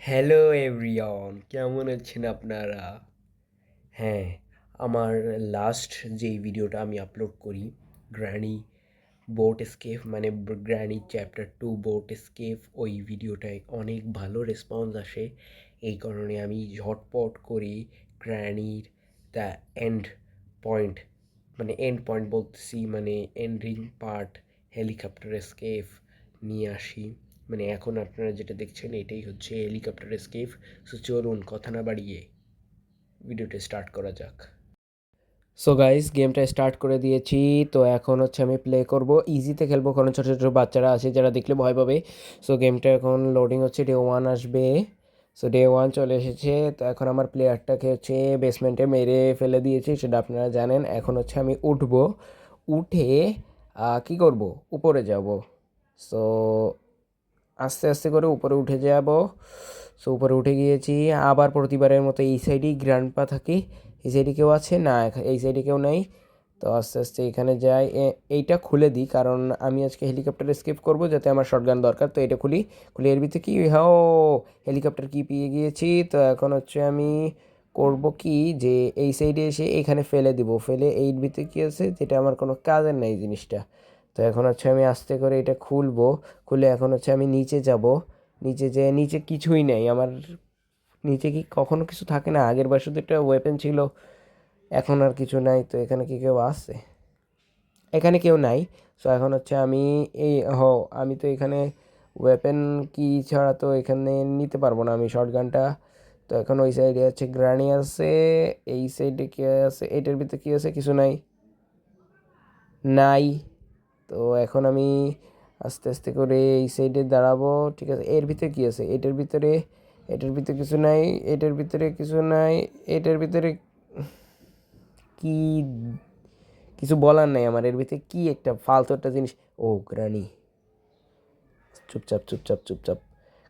Hello everyone, কেমন আছেন আপনারা? হ্যাঁ, আমার লাস্ট যেই ভিডিওটা আমি আপলোড করি, গ্র্যানি বোট এস্কেপ মানে গ্র্যানি চ্যাপ্টার 2 বোট এস্কেপ, ওই ভিডিওটায় অনেক ভালো রেসপন্স আসে। এই কারণে আমি ঝটপট করে গ্র্যানির দ্য এন্ড পয়েন্ট, মানে এন্ড পয়েন্ট বলতেছি মানে এন্ডিং পার্ট, হেলিকপ্টার এস্কেপ নিয়ে আসি। মানে এখন আপনারা যেটা দেখছেন এটাই হচ্ছে হেলিকপ্টার এস্কেপ। সো চলুন কথা না বাড়িয়ে ভিডিওটা স্টার্ট করা যাক। সো গাইস, গেমটা স্টার্ট করে দিয়েছি। তো এখন হচ্ছে আমি প্লে করব, ইজিতে খেলবো কারণ ছোটো ছোটো বাচ্চারা আছে যারা দেখলে ভয় পাবে। সো গেমটা এখন লোডিং হচ্ছে, ডে 1 আসবে। সো ডে 1 চলে এসেছে। তো এখন আমার প্লেয়ারটাকে হচ্ছে বেসমেন্টে মেরে ফেলে দিয়েছি, সেটা আপনারা জানেন। এখন হচ্ছে আমি উঠবো, উঠে কি করব, উপরে যাব। সো আস্তে আস্তে করে উপরে উঠে যাব। সো উপরে উঠে গিয়েছি। আবার প্রতিবারের মতো এই সাইডেই গ্র্যান্ডপা থাকে। এই সাইডে কেউ আছে না? এই সাইডে কেউ নেই। তো আস্তে আস্তে এখানে যাই, এইটা খুলে দিই কারণ আমি আজকে হেলিকপ্টার স্কেপ করব, যাতে আমার শটগান দরকার। তো এটা খুলি, খুলে এর ভিতরে কি হাও হেলিকপ্টার কি পেয়ে গিয়েছি। তো এখন হচ্ছে আমি করব কি, যে এই সাইডে এসে এখানে ফেলে দিব, ফেলে এর ভিতরে কি আছে যেটা আমার কোনো কাজের নাই জিনিসটা। তো এখন হচ্ছে আমি আস্তে করে এটা খুলবো, খুলে এখন হচ্ছে আমি নিচে যাব। নিচে যে নিচে কিছুই নেই আমার। নিচে কি কখনো কিছু থাকে না? আগের বার শুধু একটা ওয়েপেন ছিল, এখন আর কিছু নাই। তো এখানে কি কেউ আছে? এখানে কেউ নাই। সো এখন হচ্ছে আমি এই আমি তো এখানে ওয়েপেন কি ছাড়া তো এখানে নিতে পারবো না আমি শর্টগানটা। তো এখন ওই সাইডে হচ্ছে গ্রানি আছে, এই সাইডে কে আছে, এটার ভিতরে কি আছে? কিছু নাই, নাই। তো এখন আমি আস্তে আস্তে করে এই সাইডে দাঁড়াবো। ঠিক আছে, এর ভিতরে কি আছে? এটার ভিতরে, এটার ভিতরে কিছু নাই, এটার ভিতরে কিছু নাই, এটার ভিতরে কি, কিছু বলার নাই আমার। এর ভিতরে কি একটা ফালতু একটা জিনিস। ও গ্রানি, চুপচাপ চুপচাপ চুপচাপ,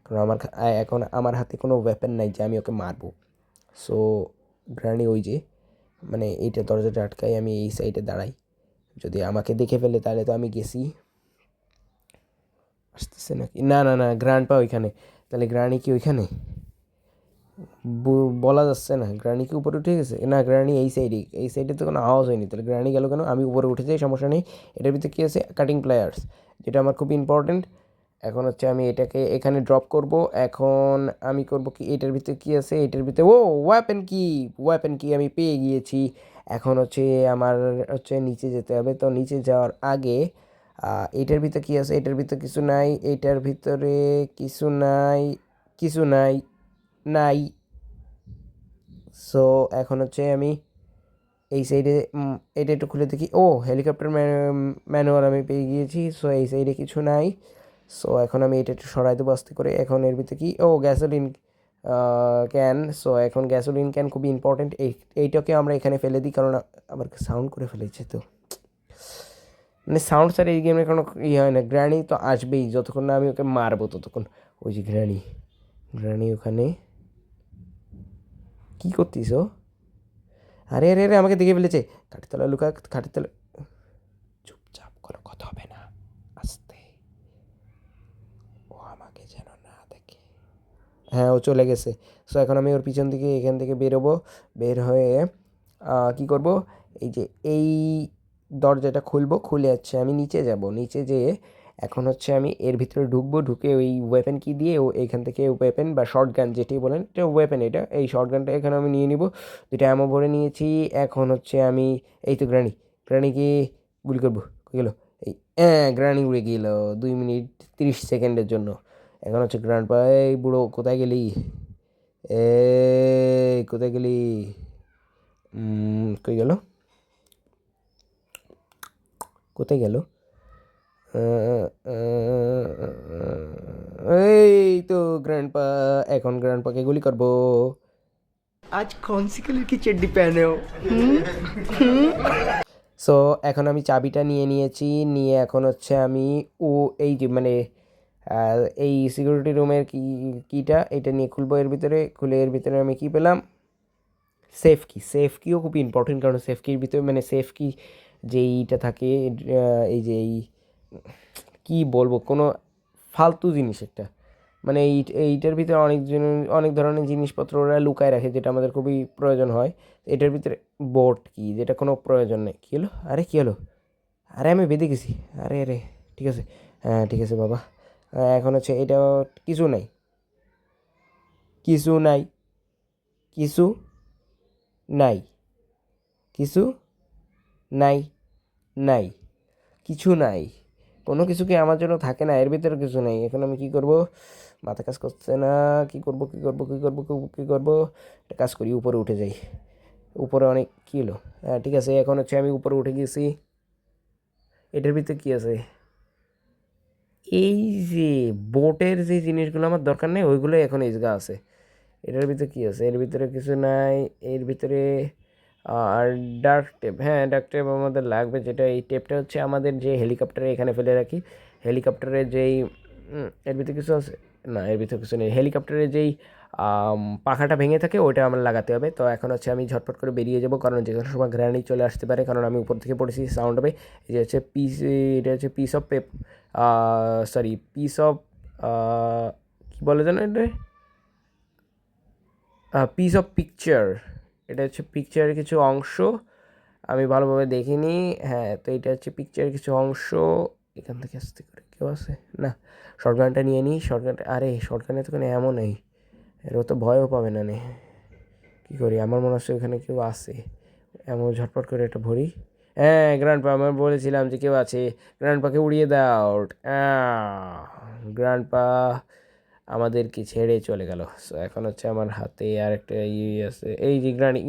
কারণ আমার এখন আমার হাতে কোনো ওয়েপেন নাই যে আমি ওকে মারবো। সো গ্রানি ওই যে, মানে এইটা দরজাটা আটকাই, আমি এই সাইডে দাঁড়াই। যদি আমাকে দেখে ফেলে তাহলে তো আমি গেছি। আসতেছে নাকি? না না না, গ্র্যান্ডপা ওইখানে। তাহলে গ্রানি কি ওইখানে? বলা যাচ্ছে না। গ্রানি কি উপরে উঠে গেছে? না, গ্রানি এই সাইডে, এই সাইডে তো কোনো আওয়াজ হয়নি। তাহলে গ্রানি গেল কেন? আমি উপরে উঠে যাই, সমস্যা নেই। এটার ভিতরে কী আছে? কাটিং প্লেয়ার্স, যেটা আমার খুব ইম্পর্টেন্ট। এখন হচ্ছে আমি এটাকে এখানে ড্রপ করব। এখন আমি করব কি, এটার ভিতরে কী আছে? এটার ভিতরে ও ওয়েপেন কি, ওয়েপেন কি আমি পেয়ে গিয়েছি। এখন হচ্ছে আমার হচ্ছে নিচে যেতে হবে। তো নিচে যাওয়ার আগে এটার ভিতরে কী আছে? এটার ভিতরে কিছু নাই, এটার ভিতরে কিছু নাই, কিছু নাই, নাই। সো এখন হচ্ছে আমি এই সাইডে এটা একটু খুলে দেখি। ও হেলিকপ্টার ম্যানুয়াল আমি পেয়ে গিয়েছি। সো এই সাইডে কিছু নাই। সো এখন আমি এটা একটু সরাই দেবো আস্তে করে। এখন এর ভিতরে কি? ও গ্যাসোলিন ক্যান। সো এখন গ্যাসোলিন ক্যান খুবই ইম্পর্টেন্ট। এইটাকে আমরা এখানে ফেলে দিই, কারণ আবার সাউন্ড করে ফেলেছে। তো মানে সাউন্ড ছাড়া এই গেমের কোনো ইয়ে হয় না। গ্র্যানি তো আসবেই, যতক্ষণ না আমি ওকে মারবো ততক্ষণ। ওই যে গ্র্যানি, গ্র্যানি ওখানে কী করতিস? আরে আরে আরে, আমাকে দেখে ফেলেছে। খাটের তলায় লুকা, খাটের তলায়। চুপচাপ, কোনো কথা হবে না, আস্তে। ও আমাকে যেন না দেখে। হ্যাঁ, ও চলে গেছে। সো এখন আমি ওর পিছন দিকে এখান থেকে বেরোবো। বের হয়ে কি করব, এই যে এই দরজাটা খুলবো, খুলে যাচ্ছে আমি নিচে যাব। নিচে যেয়ে এখন হচ্ছে আমি এর ভিতরে ঢুকবো, ঢুকে ওই ওয়েপেন কি দিয়ে ও এখান থেকে ওয়েপেন বা শর্ট গান যেটি বলেন, এটা ওয়েপেন। এটা এই শর্ট গানটা এখানে আমি নিয়ে নিব। দুইটা অ্যামো ভরে নিয়েছি। এখন হচ্ছে আমি, এই তো গ্রানি, গ্রানিকে গুলি করবো। গেল এই, হ্যাঁ গ্রানি উড়ে গেল 2 মিনিট 30 সেকেন্ডের জন্য। এখন হচ্ছে গ্র্যান্ড পা, এই বুড়ো কোথায় গেলি? কোথায় গেলি? কই গেল? কোথায় গেল? এই তো গ্র্যান্ডপা। এখন গ্র্যান্ডপাকে গুলি করবো। आज कौन सी कलर की चड्डी पहने हो? সো এখন আমি চাবিটা নিয়ে নিয়েছি। নিয়ে এখন হচ্ছে আমি ও এই যে মানে এই সিকিউরিটি রুমের কিটা এটা নিয়ে খুলবো। এর ভিতরে খুলে এর ভিতরে আমি কি পেলাম? সেফ কি। সেফ কিও খুব ইম্পর্টেন্ট, কারণ সেফ কির ভিতরে মানে সেফ কি যেইটা থাকে, এই যে এই কী বলবো, কোনো ফালতু জিনিস একটা। মানে এইটার ভিতরে অনেক ধরনের জিনিসপত্র ওরা লুকায় রাখে, যেটা আমাদের খুবই প্রয়োজন হয়। এটার ভিতরে বোট কি, যেটা কোনো প্রয়োজন নেই। কী হলো? আরে কী হলো? আরে আমি বেঁধে গেছি। আরে আরে, ঠিক আছে। হ্যাঁ ঠিক আছে বাবা। এখন হচ্ছে এটা কিছু নাই, কিছু নাই, কিছু নাই, কিছু নাই, নাই, কিছু নাই। কোনো কিছু কি আমার জন্য থাকে না? এর ভিতরে কিছু নেই। এখন আমি কি করব? মাথা কাজ করছে না। কি করব, কি করব, কি করব, কি করব? একটা কাজ করি, উপরে উঠে যাই। উপরে অনেক কী হলো? হ্যাঁ ঠিক আছে, এখন হচ্ছে আমি উপরে উঠে গেছি। এটার ভিতরে কি আছে? এই যে বোটের যে জিনিসগুলো আমার দরকার নেই, ওইগুলো এখন এই জায়গা আছে। এটার ভিতরে কি আছে? এর ভিতরে কিছু নাই। এর ভিতরে আর ডার্ক টেপ, হ্যাঁ ডার্ক টেপ আমাদের লাগবে, যেটা এই টেপটা হচ্ছে আমাদের যে হেলিকপ্টারে এখানে ফেলে রাখি। হেলিকপ্টারে যেই এর ভিতরে কিছু আছে? না, এর ভিতরে কিছু নেই। হেলিকপ্টারে যেই পাখাটা ভেঙে থাকে ওইটা আমার লাগাতে হবে। তো এখন হচ্ছে আমি ঝটপট করে বেরিয়ে যাব, কারণ যে কোনো সময় গ্রানি চলে আসতে পারে, কারণ আমি উপর থেকে পড়েছি, সাউন্ড হবে। এই যে হচ্ছে পিস, এটা হচ্ছে পিস অফ পেপ, সরি পিস অফ, কী বলে জানো এটা? Piece of picture. এটা হচ্ছে পিকচারের কিছু অংশ, আমি ভালোভাবে দেখিনি। হ্যাঁ, তো এটা হচ্ছে পিকচারের কিছু অংশ। এখান থেকে আসতে করে কেউ আছে না? শর্টগানটা নিয়ে নিই। শর্টগানটা, আরে শর্টগানে তো কোনো এমন নেই, এর তো ভয়ও পাবে না নে। কী করি? আমার মনে হচ্ছে ওখানে কেউ আছে। এমন ঝটপট করে একটা ভরি। হ্যাঁ গ্র্যান্ডপা, আমার বলেছিলাম যে কেউ আছে। গ্র্যান্ডপাকে উড়িয়ে দাও। গ্র্যান্ডপা আমাদেরকে ছেড়ে চলে গেল। সো এখন হচ্ছে আমার হাতে আর একটা আছে, এই যে গ্রানি।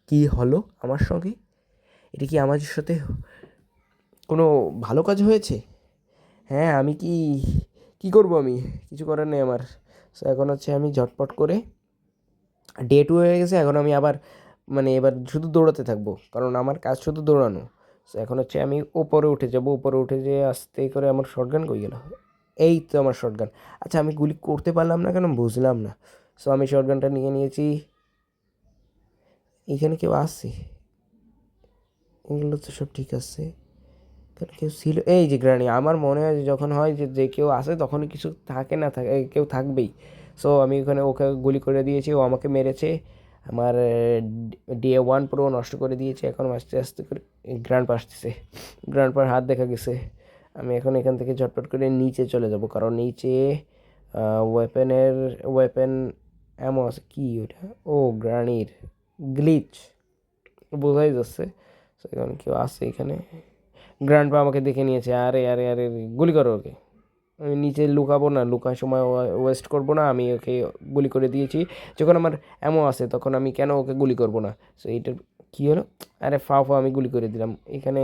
কি হলো আমার সঙ্গে? এটা কি আমার সাথে কোনো ভালো কাজ হয়েছে? হ্যাঁ, আমি কি কি করব? আমি কিছু করার নেই আমার। সো এখন হচ্ছে আমি ঝটপট করে, ডে 2 হয়ে গেছে, এখন আমি আবার মানে এবার শুধু দৌড়াতে থাকবো, কারণ আমার কাজ শুধু দৌড়ানো। সো এখন হচ্ছে আমি ওপরে উঠে যাব। উপরে উঠে যেয়ে আস্তে করে, আমার শটগান কই গেল? এই তো আমার শটগান। আচ্ছা আমি গুলি করতে পারলাম না কেন বুঝলাম না। সো আমি শটগানটা নিয়ে নিয়েছি। এখানে কেউ আছে? এগুলো তো সব ঠিক আছে। এখানে কেউ ছিল? এই যে গ্রানি, আমার মনে হয় যে যখন হয় যে যে কেউ আসে তখনই কিছু থাকে না থাকে, কেউ থাকবেই। সো আমি ওখানে ওকে গুলি করে দিয়েছি, ও আমাকে মেরেছে। আমার DA1 পুরো নষ্ট করে দিয়েছে। এখন আস্তে আস্তে করে গ্রান্ড পা আসতেছে। গ্রান্ড পার হাত দেখা গেছে। আমি এখন এখান থেকে ঝটপট করে নিচে চলে যাব, কারণ নিচে ওয়েপেনের ওয়েপেন এমন আছে। কি ওটা? ও গ্রানির গ্লিচ, বোঝাই যাচ্ছে। সো এখন কেউ আছে এখানে। গ্র্যান্ডপা আমাকে দেখে নিয়েছে। আরে আরে আরে, গুলি করো ওকে। আমি নিচে লুকাবো না, লুকার সময় ওয়েস্ট করবো না। আমি ওকে গুলি করে দিয়েছি। যখন আমার এমন আছে তখন আমি কেন ওকে গুলি করবো না? সো এইটার কী হলো? আরে ফা আমি গুলি করে দিলাম। এখানে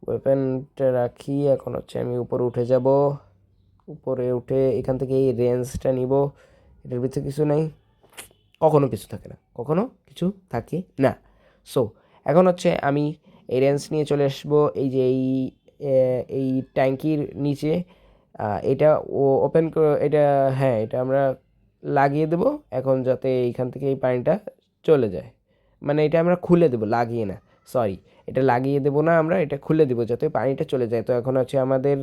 ওয়েপেনটা রাখি। এখন হচ্ছে আমি উপরে উঠে যাব। উপরে উঠে এখান থেকে এই রেঞ্জটা নিব। এটার ভিতরে কিছু নেই। কখনো কিছু থাকে না, কখনো কিছু থাকে না। সো এখন হচ্ছে আমি এই রেঞ্জ নিয়ে চলে আসবো এই যে এই ট্যাঙ্কির নিচে। এটা ও ওপেন এটা, হ্যাঁ এটা আমরা লাগিয়ে দেবো এখন, যাতে এইখান থেকে এই পানিটা চলে যায়। মানে এটা আমরা খুলে দেবো, লাগিয়ে না, সরি। এটা লাগিয়ে দেবো না, আমরা এটা খুলে দেবো যাতে পানিটা চলে যায়। তো এখন হচ্ছে আমাদের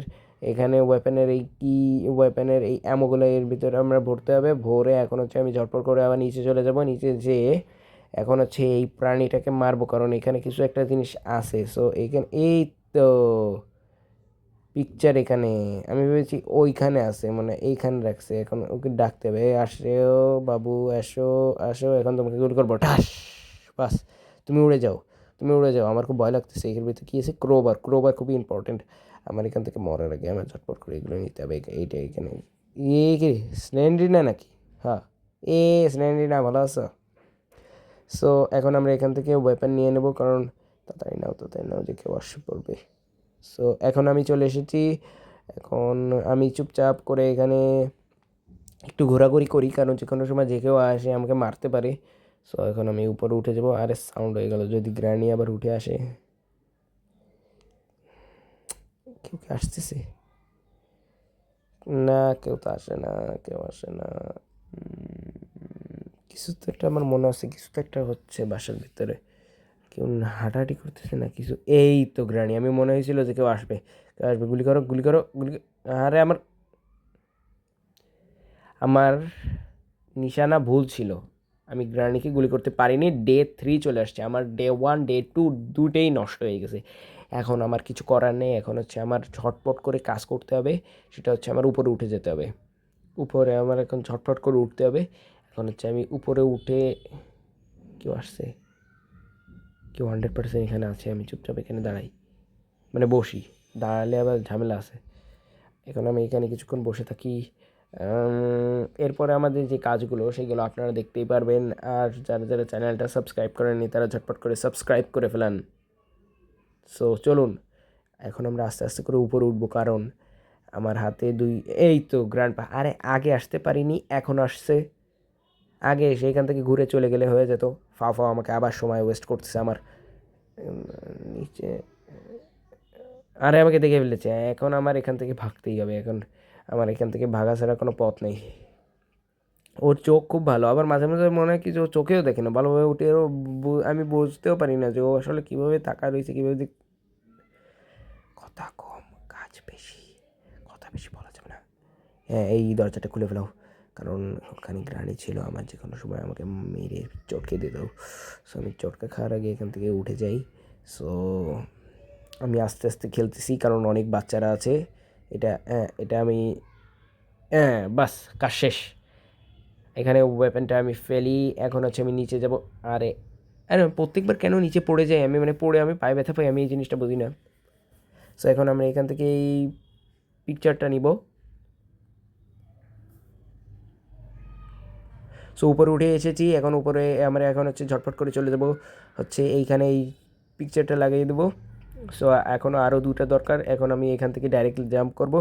এখানে ওয়েপেনের এই অ্যামোগুলো এর ভিতরে আমরা ভরতে হবে। ভরে এখন হচ্ছে আমি ঝটপট করে আবার নিচে চলে যাব। নিচে যেয়ে এখন হচ্ছে এই প্রাণীটাকে মারবো, কারণ এখানে কিছু একটা জিনিস আছে। সো এইখানে এই তো পিকচার, এখানে আমি ভেবেছি ওইখানে আছে, মানে এইখানে রাখছে। এখন ওকে ডাকতে হবে, আসো বাবু, আসো আসো, এখন তোমাকে গুলি করবো, ঠাস। বাস, তুমি উড়ে যাও, তুমি উড়ে যাও। আমার খুব ভয় লাগতেছে। এর ভিতরে কী আছে? ক্রোবার। ক্রোবার খুবই ইম্পর্টেন্ট। আমার এখান থেকে মরার আগে আমার ঝটপট করে এগুলো নিতে হবে। এইটা এখানে কি স্লেন্ড্রিনা নাকি? হ্যাঁ, স্লেন্ড্রিনা, ভালো আছো? সো এখন আমরা এখান থেকে ওয়েপন নিয়ে নেব, কারণ তাড়াতাড়ি নাও যে কেউ আসে পড়বে। সো এখন আমি চলে এসেছি। এখন আমি চুপচাপ করে এখানে একটু ঘোরাঘুরি করি, কারণ যে কোনো সময় যে কেউ আসে আমাকে মারতে পারে। সো এখন আমি উপরে উঠে যাবো। আরে সাউন্ড হয়ে গেল, যদি গ্র্যানি আবার উঠে আসে। কেউ কি আসতেছে? না, কেউ তো আসে না, কেউ আসে না। কিছু তো একটা আমার মনে আছে, কিছু তো একটা হচ্ছে বাসার ভিতরে। কেউ হাঁটাহাঁটি করতেছে না কিছু। এই তো গ্রানি, আমি মনে হয়েছিল যে কেউ আসবে, কেউ আসবে। গুলি করো, গুলি করো, গুলি। আরে আমার আমার নিশানা ভুল ছিল, আমি গ্রানিকে গুলি করতে পারিনি। ডে 3 চলে আসছে, আমার ডে 1 ডে 2 দুটেই নষ্ট হয়ে গেছে। এখন আমার কিছু করার নেই, এখন হচ্ছে আমার ঝটপট করে কাজ করতে হবে। সেটা হচ্ছে আমার উপরে উঠে যেতে হবে, উপরে আমার এখন ঝটপট করে উঠতে হবে। এখন হচ্ছে আমি উপরে উঠে, কেউ আসছে, কেউ 100% এখানে আছে, আমি চুপচাপ এখানে দাঁড়াই, মানে বসি, দাঁড়ালে আবার ঝামেলা আছে। এখন আমি এখানে কিছুক্ষণ বসে থাকি। এরপরে আমাদের যে কাজগুলো সেগুলো আপনারা দেখতেই পারবেন। আর যারা যারা চ্যানেলটা সাবস্ক্রাইব করেননি তারা ঝটপট করে সাবস্ক্রাইব করে ফেলান। সো চলুন, এখন আমরা আস্তে আস্তে করে উপরে উঠবো, কারণ আমার হাতে এই তো গ্র্যান্ডপা। আরে আগে আসতে পারিনি, এখন আসছে। আগে এসে এখান থেকে ঘুরে চলে গেলে হয়ে যেত। ফাও আমাকে আবার সময় ওয়েস্ট করতেছে আমার। নিচে, আরে আমাকে দেখে ফেলেছে, এখন আমার এখান থেকে ভাগতেই হবে। এখন আমার এখান থেকে ভাগা ছাড়া কোনো পথ নেই। ওর চোখ খুব ভালো, আবার মাঝে মাঝে মনে হয় কি যে ও চোখেও দেখে না ভালোভাবে উঠে। ওরও আমি বুঝতেও পারি না যে ও আসলে কীভাবে তাকায় রয়েছে, কীভাবে কথা কম কাজ বেশি, কথা বেশি বলা যাবে না। হ্যাঁ, এই দরজাটা খুলে ফেলাও, কারণ ওখানে গ্রানি ছিল, আমার যে কোনো সময় আমাকে মেরে চটকে দিয়ে দাও। সো আমি চটকা খাওয়ার আগে এখান থেকে উঠে যাই। সো আমি আস্তে আস্তে খেলতেছি, কারণ অনেক বাচ্চারা আছে। এটা আমি, বাস কাজ শেষ। এখানে ওয়েপেনটা আমি ফেলি, এখন হচ্ছে আমি নিচে যাব। আরে আরে প্রত্যেকবার কেন নিচে পড়ে যাই আমি, মানে পড়ে আমি পায়ে ব্যথা পাই, আমি এই জিনিসটা বুঝি না। সো এখন আমরা এখান থেকে এই পিকচারটা নিব। সো উপরে উঠে এসেছি, এখন উপরে আমরা এখন হচ্ছে ঝটপট করে চলে যাব হচ্ছে এইখানে, এই পিকচারটা লাগিয়ে দেবো। সো এখনও আরও দুটো দরকার, এখন আমি এখান থেকে ডাইরেক্টলি জাম্প করব।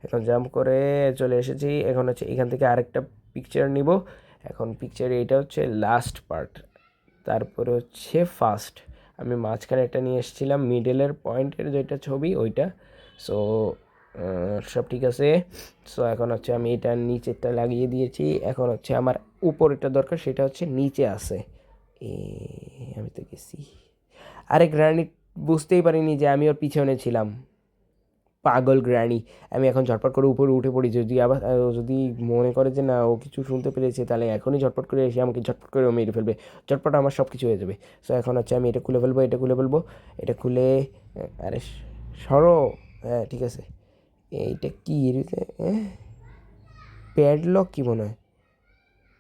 এখন জাম্প করে চলে এসেছি, এখন হচ্ছে এখান থেকে আরেকটা পিকচার নিব। এখন পিকচারে এইটা হচ্ছে লাস্ট পার্ট, তারপরে হচ্ছে ফার্স্ট। আমি মাঝখানে একটা নিয়ে এসেছিলাম মিডলের পয়েন্টের যেটা ছবি ওইটা। সো সব ঠিক আছে। সো এখন হচ্ছে আমি এটা নিচেরটা লাগিয়ে দিয়েছি, এখন হচ্ছে আমার উপরেরটা দরকার, সেটা হচ্ছে নিচে আছে। আমি তো গেছি। আরে গ্রানি বুঝতেই পারিনি যে আমি ওর পিছনে ছিলাম, পাগল গ্রানি। আমি এখন ঝটপট করে উপরে উঠে পড়ি, যদি আবার যদি মনে করে যে না ও কিছু শুনতে পেরেছে, তাহলে এখনই ঝটপট করে এসে আমাকে ঝটপট করে ও মেরে ফেলবে। ঝটপট আমার সব কিছু হয়ে যাবে। সো এখন হচ্ছে আমি এটা খুলে ফেলবো, এটা খুলে ফেলবো, এটা খুলে, আরে সরো। হ্যাঁ ঠিক আছে। এইটা কি প্যাডলক কি মনে হয়,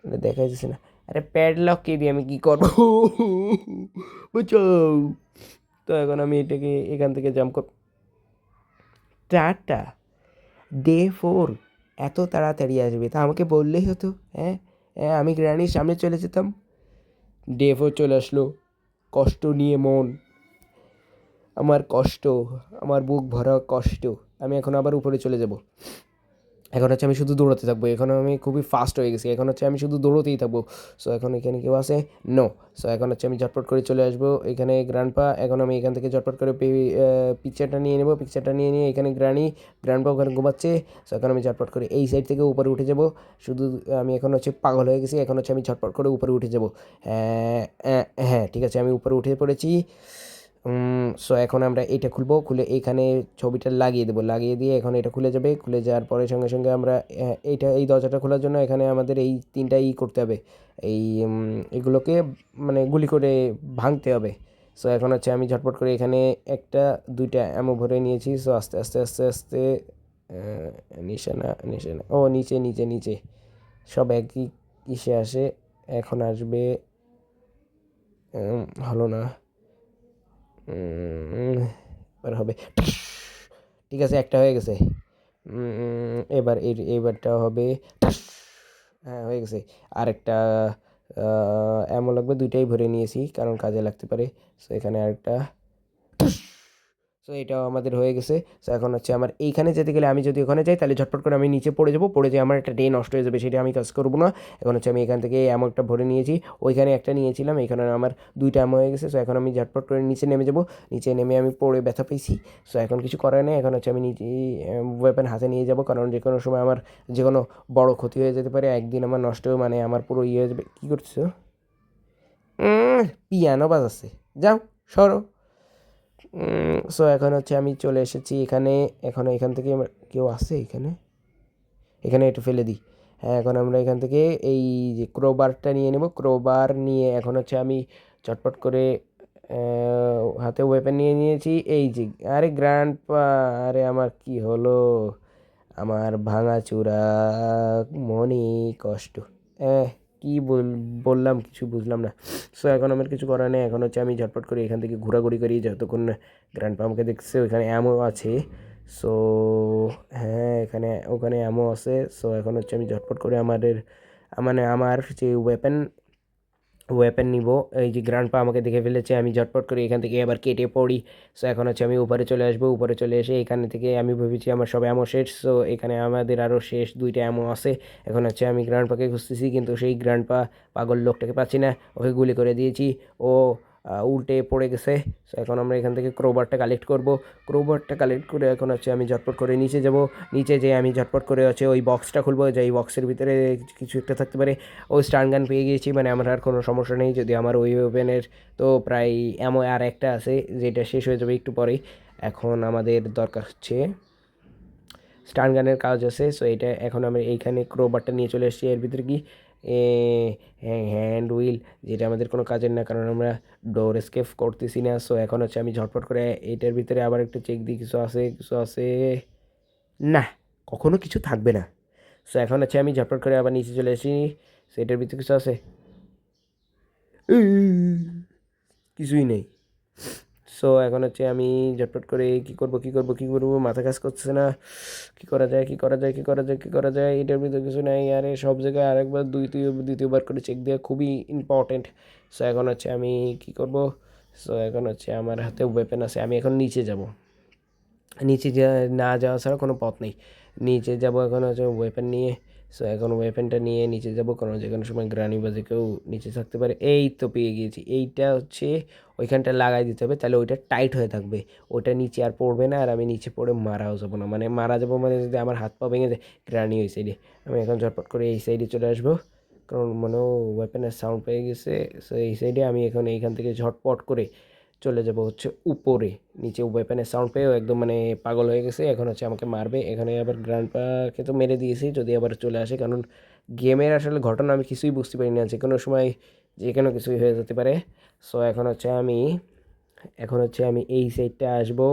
এটা দেখা যাচ্ছে না। আরে প্যাডলক কে দিয়ে আমি কী করবো, বুঝছো? তো এখন আমি এটাকে এখান থেকে জাম্প কর। টাটা, ডে 4 এত তাড়াতাড়ি আসবে, তা আমাকে বললেই হতো। হ্যাঁ, হ্যাঁ, আমি গ্র্যানির সামনে চলে যেতাম। ডে 4 চলে আসলো, কষ্ট নিয়ে মন, আমার কষ্ট, আমার বুক ভরা কষ্ট। আমি এখন আবার উপরে চলে যাব। এখন হচ্ছে আমি শুধু দৌড়াতে থাকবো, এখন আমি খুবই ফাস্ট হয়ে গেছি, এখন হচ্ছে আমি শুধু দৌড়তেই থাকবো। সো এখন এখানে কেউ আছে? নো। সো এখন হচ্ছে আমি ঝটপট করে চলে আসবো এখানে গ্র্যান্ডপা। এখন আমি এখান থেকে ঝটপট করে পিকচারটা নিয়ে নেবো, পিকচারটা নিয়ে নিয়ে এখানে গ্র্যান্ডপা ওখানে ঘুমাচ্ছে। সো এখন আমি ঝটপট করে এই সাইড থেকে উপরে উঠে যাব। শুধু আমি এখন হচ্ছে পাগল হয়ে গেছি, এখন হচ্ছে আমি ঝটপট করে উপরে উঠে যাব। হ্যাঁ, হ্যাঁ ঠিক আছে, আমি উপরে উঠে পড়েছি। সো এখন আমরা এটা খুলবো, খুলে এইখানে ছবিটা লাগিয়ে দেবো, লাগিয়ে দিয়ে এখন এটা খুলে যাবে। খুলে যাওয়ার পরে সঙ্গে সঙ্গে আমরা এই দরজাটা খোলার জন্য এখানে আমাদের এই তিনটা করতে হবে, এই এগুলোকে মানে গুলি করে ভাঙতে হবে। সো এখন হচ্ছে আমি ঝটপট করে এখানে একটা দুইটা এমন ভরে নিয়েছি। সো আস্তে আস্তে আস্তে আস্তে নিশানা নিশানা, ও নিচে নিচে নিচে সব একই ইসে আসে। এখন আসবে, হলো না, এবার হবে। ঠিক আছে, একটা হয়ে গেছে। এবার এইবারটা হবে। হ্যাঁ হয়ে গেছে। আরেকটা এমন লাগবে, দুইটাই ভরে নিয়েছি কারণ কাজে লাগতে পারে। সো এখানে আরেকটা। সো এটাও আমাদের হয়ে গেছে। সো এখন হচ্ছে আমার এইখানে যেতে গেলে, আমি যদি ওখানে যাই তাহলে ঝটপট করে আমি নিচে পড়ে যাবো, পড়ে যেয়ে আমার একটা ডে নষ্ট হয়ে যাবে, সেটা আমি কাজ করবো না। এখন হচ্ছে আমি এখান থেকে এমন একটা ভরে নিয়েছি, ওইখানে একটা নিয়েছিলাম, এখানে আমার দুইটা এমন হয়ে গেছে। সো এখন আমি ঝটপট করে নিচে নেমে যাবো, নিচে নেমে আমি পড়ে ব্যথা পেয়েছি। সো এখন কিছু করার নেই, এখন হচ্ছে আমি নিচে ওয়েপেন হাতে নিয়ে যাবো, কারণ যে কোনো সময় আমার যে কোনো বড় ক্ষতি হয়ে যেতে পারে, একদিন আমার নষ্ট, মানে আমার পুরো ইয়ে হয়ে যাবে। কী করছো? পিয়ানো বাজাচ্ছে, যাও সরো। সো এখন হচ্ছে আমি চলে এসেছি এখানে। এখন এখান থেকে কেউ আসে এখানে, এখানে একটু ফেলে দিই। হ্যাঁ, এখন আমরা এখান থেকে এই যে ক্রোবারটা নিয়ে নেব। ক্রোবার নিয়ে এখন হচ্ছে আমি চটপট করে হাতে ওয়েপন নিয়ে নিয়েছি। এই যে আরে গ্র্যান্ডপা, আরে আমার কি হলো? আমার ভাঙাচোরা মনে কষ্ট। কি বললাম কিছু বুঝলাম না। সো এখন আমার কিছু করার নেই। এখন হচ্ছে আমি ঝটপট করে এখান থেকে ঘোরাঘুরি করি যতক্ষণ না গ্র্যান্ডপা আমাকে দেখছে। ওইখানে অ্যামো আছে। সো হ্যাঁ, ওখানে অ্যামো আছে। সো এখন হচ্ছে আমি ঝটপট করে মানে আমার যে ওয়েপেন নিব। এই যে গ্র্যান্ডপা আমাকে দেখে ফেলেছে, আমি ঝটপট করে এখান থেকে আবার কেটে পড়ি। সো এখন হচ্ছে আমি উপরে চলে আসবো। উপরে চলে এসে এখানে থেকে আমি ভেবেছি আমার সব অ্যামো শেষ। সো এখানে আমাদের আরও শেষ 2টা অ্যামো আছে। এখন হচ্ছে আমি গ্র্যান্ডপাকে খুঁজতেছি, কিন্তু সেই গ্র্যান্ডপা পাগল লোকটাকে পাচ্ছি না। ওকে গুলি করে দিয়েছি, ও উল্টে পড়ে গেছে। সো এখন আমরা এখান থেকে ক্রোবারটা কালেক্ট করব। ক্রোবারটা কালেক্ট করে এখন হচ্ছে আমি ঝটপট করে নিচে যাব। নিচে যেয়ে আমি ঝটপট করে হচ্ছে ওই বক্সটা খুলবো, যে এই বক্সের ভিতরে কিছু একটা থাকতে পারে। ও স্টান গান পেয়ে গিয়েছি, মানে আমার আর কোনো সমস্যা নেই। যদি আমার ওই ওপেনের তো প্রায় এমন আর একটা আছে যেটা শেষ হয়ে যাবে একটু পরেই। এখন আমাদের দরকার হচ্ছে স্টান গানের কাজ আছে। সো এটা এখন আমরা এইখানে ক্রোবারটা নিয়ে চলে এসেছি। এর ভিতরে কি হ্যান্ড হুইল, যেটা আমাদের কোনো কাজের না, কারণ আমরা ডোর এসকেপ করতেছি না। সো এখন হচ্ছে আমি ঝটপট করে এটার ভিতরে আবার একটু চেক দিই কিছু আছে না, কখনো কিছু থাকবে না। সো এখন হচ্ছে আমি ঝটপট করে আবার নিচে চলে আসি। সো এটার ভিতরে কিছু আছে? কিছুই নেই। সো এখন হচ্ছে আমি ঝটপট করে কী করবো মাথা কাজ করছে না। কী করা যায়? এটার ভিতরে কিছু নাই। আরে সব জায়গায় আরেকবার দ্বিতীয়বার করে চেক দেওয়া খুবই ইম্পর্টেন্ট। সো এখন হচ্ছে আমি কী করব? সো এখন হচ্ছে আমার হাতে ওয়েপেন আছে, আমি এখন নিচে যাব। নিচে না যাওয়া ছাড়া কোনো পথ নেই। নিচে যাব এখন হচ্ছে ওয়েপেন নিয়ে। সো এখন ওয়েপেনটা নিয়ে নিচে যাব, কারণ যে কোনো সময় গ্রানি বা যে কেউ নিচে থাকতে পারে। এই তো পেয়ে গিয়েছি। এইটা হচ্ছে ওইখানটা লাগাই দিতে হবে, তাহলে ওইটা টাইট হয়ে থাকবে। ওটা নিচে আর পড়বে না, আর আমি নিচে পড়ে মারাও যাবো না। মানে মারা যাবো মানে যদি আমার হাত পা ভেঙে যায়। গ্রানি ওই সাইডে, আমি এখন ঝটপট করে এই সাইডে চলে আসবো, কারণ মনে ওয়েপেনের সাউন্ড পেয়ে গেছে। সো এই সাইডে আমি এখন এইখান থেকে ঝটপট করে চলে যাব হচ্ছে উপরে। নিচে ওয়েপেনের সাউন্ড পেয়েও একদম মানে পাগল হয়ে গেছে। এখন হচ্ছে আমাকে মারবে। এখানে আবার গ্র্যান্ডপাকে তো মেরে দিয়েছি, যদি আবার চলে আসে, কারণ গেমের আসলে ঘটনা আমি কিছুই বুঝতে পারি না, যে কোনো সময় যে কোনো কিছুই হয়ে যেতে পারে। সো এখন হচ্ছে আমি এই সাইডটা আসবো।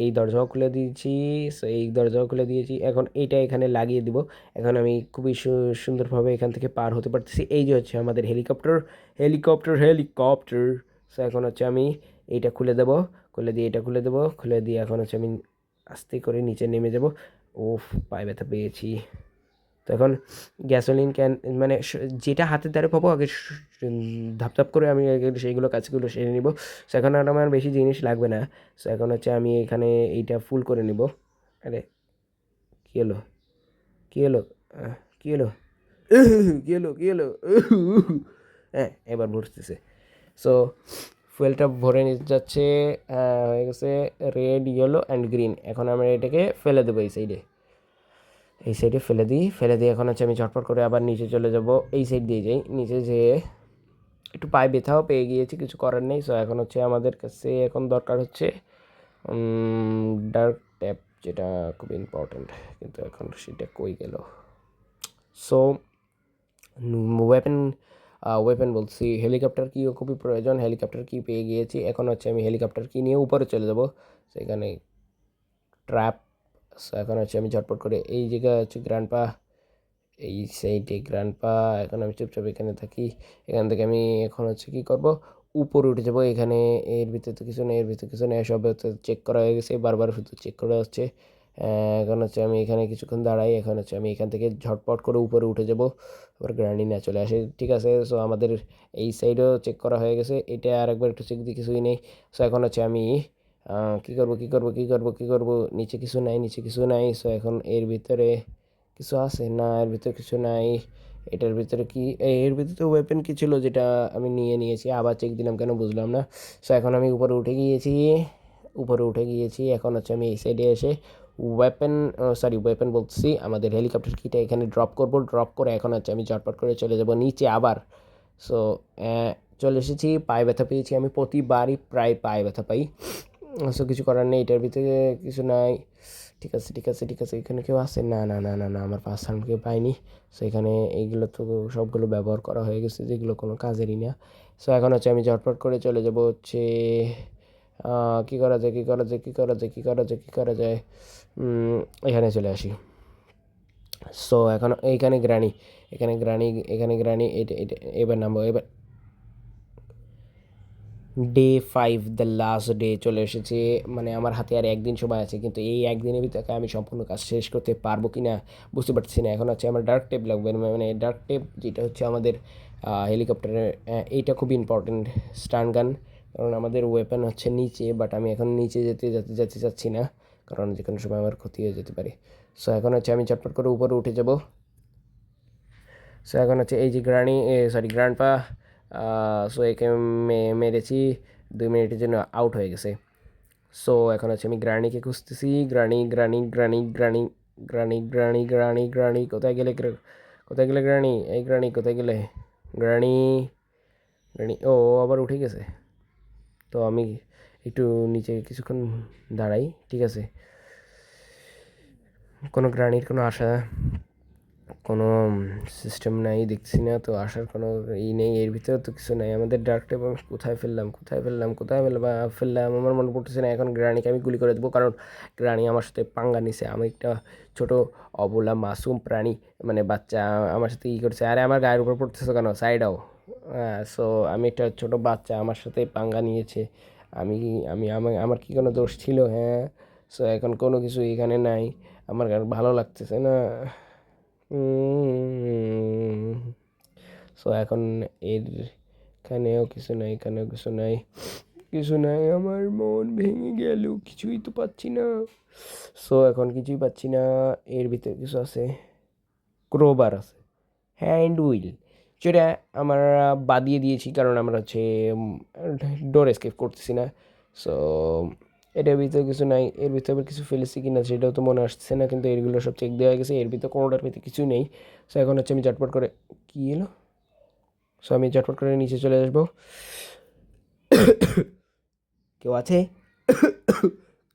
এই দরজাও খুলে দিয়েছি। সো এই দরজাও খুলে দিয়েছি, এখন এইটা এখানে লাগিয়ে দিব। এখন আমি খুবই সুন্দরভাবে এখান থেকে পার হতে পারতেছি। এই যে হচ্ছে আমাদের হেলিকপ্টার। সো এখন হচ্ছে আমি এইটা খুলে দেবো, খুলে দিয়ে এখন হচ্ছে আমি আস্তে করে নিচে নেমে যাব। ওফ, পায়ে ব্যথা পেয়েছি। তো এখন গ্যাসোলিন ক্যান, মানে যেটা হাতের দ্বারা পাবো আগে ধাপ করে আমি আগে সেইগুলো কাজগুলো সেরে নিব। সো এখন আর আমার বেশি জিনিস লাগবে না। সো এখন হচ্ছে আমি এখানে এইটা ফুল করে নিব। আরে কী হলো? কী হলো? কী হলো? কী হলো? হ্যাঁ, এবার ভরতেছে। সো ফুয়েলটা ভরে নিতে যাচ্ছে। হয়ে গেছে রেড, ইয়েলো অ্যান্ড গ্রিন। এখন আমরা এটাকে ফেলে দেবো এই সাইডে ফেলে দিই এখন হচ্ছে আমি ঝটপট করে আবার নিচে চলে যাব। এই সাইড দিয়ে যাই, নিচে যেয়ে একটু পায়ে ব্যথাও পেয়ে গিয়েছি, কিছু করার নেই। সো এখন হচ্ছে আমাদের কাছে এখন দরকার হচ্ছে ডার্ক ট্যাপ, যেটা খুব ইম্পর্ট্যান্ট, কিন্তু এখন সেটা কই গেল? সো ওয়েপেন ওয়েপেন বলছি, হেলিকপ্টার কিও খুবই প্রয়োজন। হেলিকপ্টার কি পেয়ে গিয়েছি। এখন হচ্ছে আমি হেলিকপ্টার কি নিয়ে উপরে চলে যাব। সেখানে ট্র্যাপ। সো এখন হচ্ছে আমি ঝটপট করে এই জায়গায় হচ্ছে গ্র্যান্ডপা, এই সাইডে গ্র্যান্ডপা। এখন আমি চুপচাপ এখানে থাকি। এখান থেকে আমি এখন হচ্ছে কী করব, উপরে উঠে যাবো। এখানে এর ভিতরে তো কিছু নেই, সব হচ্ছে চেক করা হয়ে গেছে, বারবার শুধু চেক করা হচ্ছে। এখন হচ্ছে আমি এখানে কিছুক্ষণ দাঁড়াই। এখন হচ্ছে আমি এখান থেকে ঝটপট করে উপরে উঠে যাব, আবার গ্রানি না চলে আসে। ঠিক আছে, সো আমাদের এই সাইডেও চেক করা হয়ে গেছে। এটা আরেকবার একটু চেক দিই, কিছুই নেই। সো এখন হচ্ছে আমি কী করব, নিচে কিছু নাই। সো এখন এর ভিতরে কিছু আছে না, এর ভিতরে কিছু নাই। এটার ভিতরে কি, এর ভিতরে তো ওয়েপেন কি ছিল যেটা আমি নিয়েছি, আবার চেক দিলাম কেন বুঝলাম না। সো এখন আমি উপরে উঠে গিয়েছি। এখন হচ্ছে আমি এই সাইডে এসে ওয়েপেন বলছি, আমাদের হেলিকপ্টার কিটা এখানে ড্রপ করে এখন হচ্ছে আমি ঝটপট করে চলে যাব নিচে আবার। সো চলে এসেছি। পায়ে ব্যথা পেয়েছি, আমি প্রতিবারই প্রায় পায়ে ব্যথা পাই। সো কিছু করার নেই, এটার ভিতরে কিছু নাই। ঠিক আছে, এখানে কেউ আছে? না না না না না, আমার পাসওয়ার্ডকে পাইনি। সো এখানে এইগুলো তো সবগুলো ব্যবহার করা হয়ে গেছে, যেগুলো কোনো কাজেরই না। সো এখন হচ্ছে আমি ঝটপট করে চলে যাব হচ্ছে কী করা যায়, কী করা যায়, কী করা যায়, কী করা যায়, কী করা যায়, এখানে চলে আসি। সো এখন এইখানে গ্রানি, এখানে গ্রানি, এটা এটা এবার নামবো। এবার ডে 5, দ্য লাস্ট ডে চলে এসেছে। মানে আমার হাতে আর একদিন সময় আছে, কিন্তু এই একদিনের ভিতরে আমি সম্পূর্ণ কাজ শেষ করতে পারবো কি না বুঝতে পারছি না। এখন হচ্ছে আমার ডার্ক টেপ লাগবে, মানে ডার্ক টেপ যেটা হচ্ছে আমাদের হেলিকপ্টারের, এইটা খুব ইম্পর্টেন্ট স্টান গান, কারণ আমাদের ওয়েপন হচ্ছে নিচে, বাট আমি এখন নিচে যেতে চাচ্ছি না, কারণ যে কোনো সময় আমার ক্ষতি হয়ে যেতে পারে। সো এখন হচ্ছে আমি চটপট করে উপরে উঠে যাব। সো এখন হচ্ছে এই যে গ্র্যান্ডপা, সো একে মেরেছি, 2 মিনিটের জন্য আউট হয়ে গেছে। সো এখন হচ্ছে আমি গ্রানিকে খুঁজতেছি। গ্রানি, কোথায় গেলে? কোথায় গেলে গ্রানি? এই গ্রানি কোথায় গেলে? গ্রানি, ও আবার উঠে গেছে। তো আমি একটু নিচে কিছুক্ষণ দাঁড়াই, ঠিক আছে? কোনো গ্রানির কোনো আশা, কোনো সিস্টেম নাই দেখছি না, তো আসার কোনো নেই, এর ভিতরে তো কিছু নাই। আমাদের ডার্ক টেপ আমি কোথায় ফেললাম আমার মনে পড়তেছে না। এখন গ্রানিকে আমি গুলি করে দেবো, কারণ গ্রানি আমার সাথে পাঙ্গা নিছে। আমি একটা ছোট অবলা মাসুম প্রাণী, মানে বাচ্চা, আমার সাথে করছে। আরে আমার গায়ের উপর পড়তেছে কেন? সাইডাও। সো আমি একটা ছোট বাচ্চা, আমার সাথে পাঙ্গা নিয়েছে। আমি আমার কি কোনো দোষ ছিল? হ্যাঁ। সো এখন কোনো কিছু এখানে নাই, আমার ভালো লাগতেছে না। সো এখন এখানেও কিছু নাই, এখানেও কিছু নাই, আমার মন ভেঙে গেল, কিছুই তো পাচ্ছি না। সো এখন কিছুই পাচ্ছি না। এর ভিতরে কিছু আছে, ক্রোবার আছে, হ্যান্ড হুইল, যেটা আমরা বাদিয়ে দিয়েছি, কারণ আমরা হচ্ছে ডোর এস্কেপ করতেছি না। সো এটার ভিতরে কিছু নাই। এর ভিতরে আবার কিছু ফেলেছি কি না সেটাও তো মনে আসছে না, কিন্তু এগুলো সব চেক দেওয়া গেছে, এর ভিতরে কোনোটার ভিতরে কিছুই নেই। সো এখন হচ্ছে আমি ঝটপট করে, কী এলো? সো আমি ঝটপট করে নিচে চলে আসবো। কেউ আছে?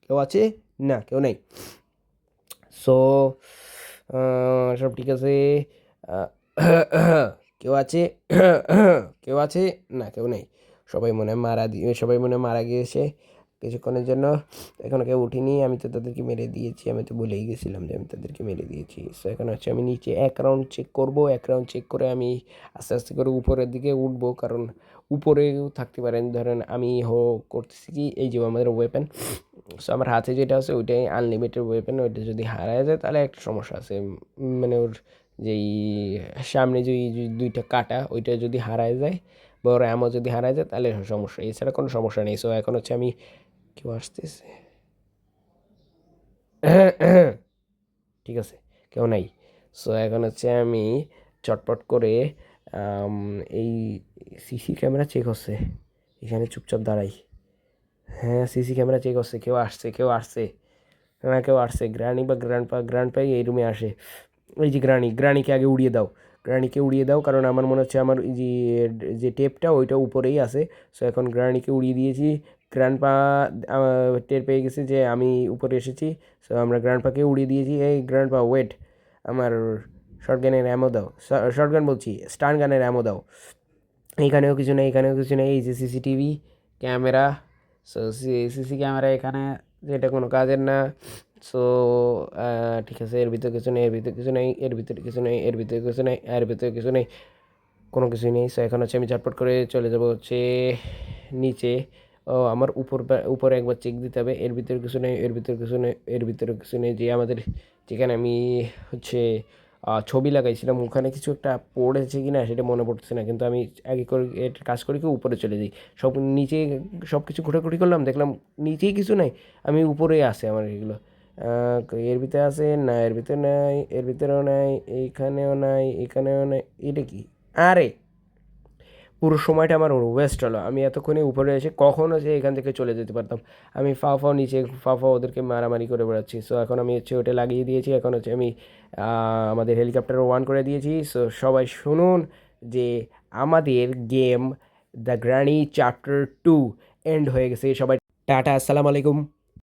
কেউ আছে? না, কেউ নেই। সো সব ঠিক আছে। কেউ আছে? কেউ আছে? না, কেউ নেই। সবাই মনে হয় মারা গিয়েছে কিছুক্ষণের জন্য। এখনও কেউ উঠিনি। আমি তো তাদেরকে মেরে দিয়েছি, আমি তো ভুলেই গেছিলাম যে আমি তাদেরকে মেরে দিয়েছি। সো এখন হচ্ছে আমি নিচে এক রাউন্ড চেক করবো, এক রাউন্ড চেক করে আমি আস্তে আস্তে করে উপরের দিকে উঠবো, কারণ উপরেও থাকতে পারেন। ধরেন আমি করতেছি কি, এই যে আমাদের ওয়েপেন, সো আমার হাতে যেটা আছে ওইটাই আনলিমিটেড ওয়েপেন। ওইটা যদি হারায় যায় তাহলে একটা সমস্যা আছে, মানে ওর যেই সামনে যে দুইটা কাটা, ওইটা যদি হারায় যায় বা ওর অ্যামো যদি হারায় যায় তাহলে সমস্যা, এছাড়া কোনো সমস্যা নেই। সো এখন হচ্ছে আমি, কেউ আসতেছে? ঠিক আছে, কেউ নাই। সো এখন হচ্ছে আমি চটপট করে এই সিসি ক্যামেরা চেক হচ্ছে, এখানে চুপচাপ দাঁড়াই। হ্যাঁ, সিসি ক্যামেরা চেক হচ্ছে, কেউ আসছে। গ্রানি বা গ্র্যান্ডপাই এই রুমে আসে। এই যে গ্রানিকে আগে উড়িয়ে দাও, কারণ আমার মনে হচ্ছে আমার এই যে টেপটা ওইটা উপরেই আছে। সো এখন গ্রানিকে উড়িয়ে দিয়েছি। গ্র্যান্ডপা টের পেয়ে গেছে যে আমি উপরে এসেছি। সো আমরা গ্র্যান্ডপাকে উড়িয়ে দিয়েছি। এই গ্র্যান্ডপা ওয়েট, আমার শর্টগানের অ্যামো দাও, শর্টগান বলছি, স্টান গানের অ্যামো দাও। এখানেও কিছু নেই, এই যে CCTV camera. So CC camera এখানে, যেটা কোনো কাজের না। সো ঠিক আছে, এর ভিতরে কিছু নেই, কোনো কিছুই নেই। সো এখন হচ্ছে আমি ঝটপট করে চলে যাব হচ্ছে নিচে। ও আমার উপরে একবার চেক দিতে হবে। এর ভিতরে কিছু নেই, যে আমাদের যেখানে আমি হচ্ছে ছবি লাগাইছিলাম ওখানে কিছু একটা পড়েছে কি না সেটা মনে পড়তেছে না, কিন্তু আমি আগে করে এটা কাজ করি কি উপরে চলে যাই। নিচে সব কিছু ঘোরাঘুরি করলাম, দেখলাম নিচেই কিছু নাই, আমি উপরেই আসে আমার এগুলো। এর ভিতরে আছে না, এর ভিতরে নাই, এর ভিতরেও নাই, এখানেও নাই, এটা কি? আরে পুরো সময়টা আমার ওয়েস্ট হলো। আমি এতক্ষণে উপরে এসে কখনো যে এখান থেকে চলে যেতে পারতাম। আমি নিচে ওদেরকে মারামারি করে বেড়াচ্ছি। সো এখন আমি হচ্ছে ওটা লাগিয়ে দিয়েছি। এখন হচ্ছে আমি আমাদের হেলিকপ্টার ওয়ান করে দিয়েছি। সো সবাই শুনুন যে আমাদের game the granny chapter 2 end হয়ে গেছে। সবাই টাটা, আসসালামু আলাইকুম।